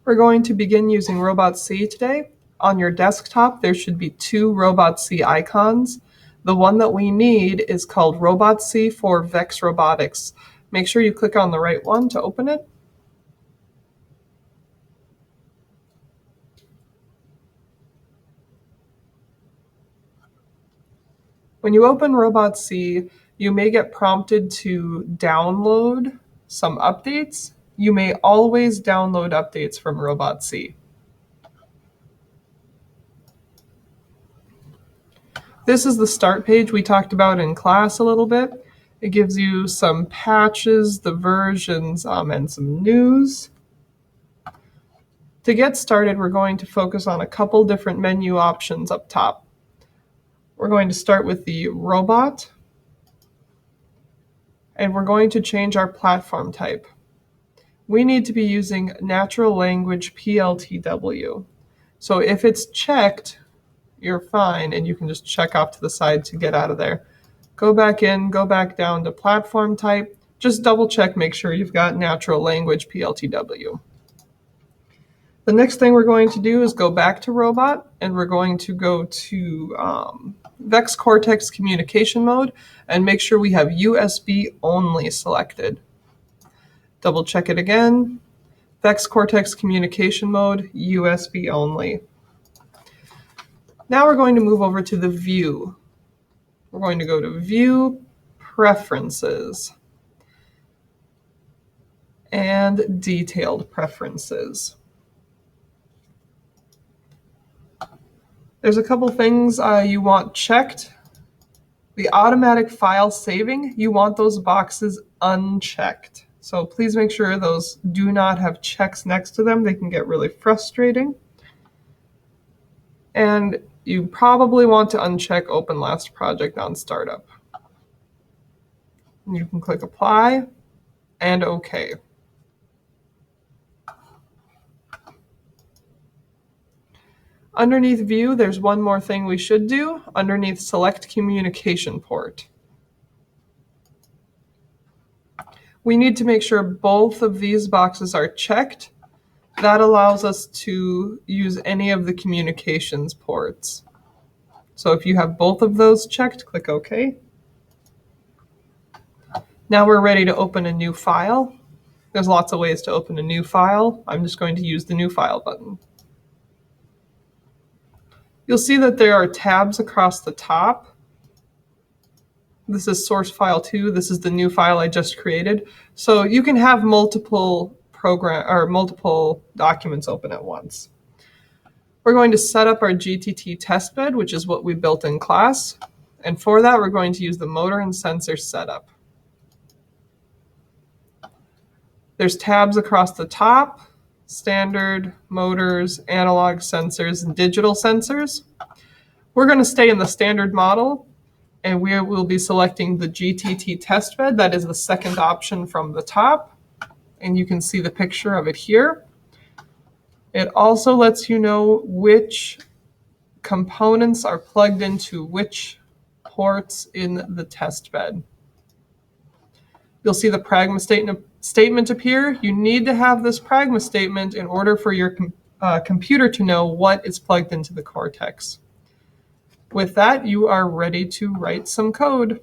We're going to begin using Robot C today. On your desktop, there should be two Robot C icons. The one that we need is called Robot C for Vex Robotics. Make sure you click on the right one to open it. When you open Robot C, you may get prompted to download some updates. You may always download updates from Robot C. This is the start page we talked about in class a little bit. It gives you some patches, the versions, and some news. To get started, we're going to focus on a couple different menu options up top. We're going to start with the robot, and we're going to change our platform type. We need to be using natural language PLTW. So if it's checked, you're fine, and you can just check off to the side to get out of there. Go back in, go back down to platform type. Just double check, make sure you've got natural language PLTW. The next thing we're going to do is go back to robot, and we're going to go to Vex Cortex communication mode and make sure we have USB only selected. Double check it again. Vex Cortex communication mode, USB only. Now we're going to move over to the view. We're going to go to View, Preferences, and Detailed Preferences. There's a couple things you want checked. The automatic file saving, you want those boxes unchecked. So please make sure those do not have checks next to them. They can get really frustrating. And you probably want to uncheck Open Last Project on Startup. You can click Apply and OK. Underneath View, there's one more thing we should do. Underneath Select Communication Port. We need to make sure both of these boxes are checked. That allows us to use any of the communications ports. So if you have both of those checked, click OK. Now we're ready to open a new file. There's lots of ways to open a new file. I'm just going to use the New File button. You'll see that there are tabs across the top. This is source file 2. This is the new file I just created. So you can have multiple documents open at once. We're going to set up our GTT testbed, which is what we built in class. And for that, we're going to use the motor and sensor setup. There's tabs across the top. Standard, motors, analog sensors, and digital sensors. We're going to stay in the standard model, and we will be selecting the GTT testbed. That is the second option from the top, and you can see the picture of it here. It also lets you know which components are plugged into which ports in the testbed. You'll see the Pragma statement appear. You need to have this Pragma statement in order for your computer to know what is plugged into the Cortex. With that, you are ready to write some code.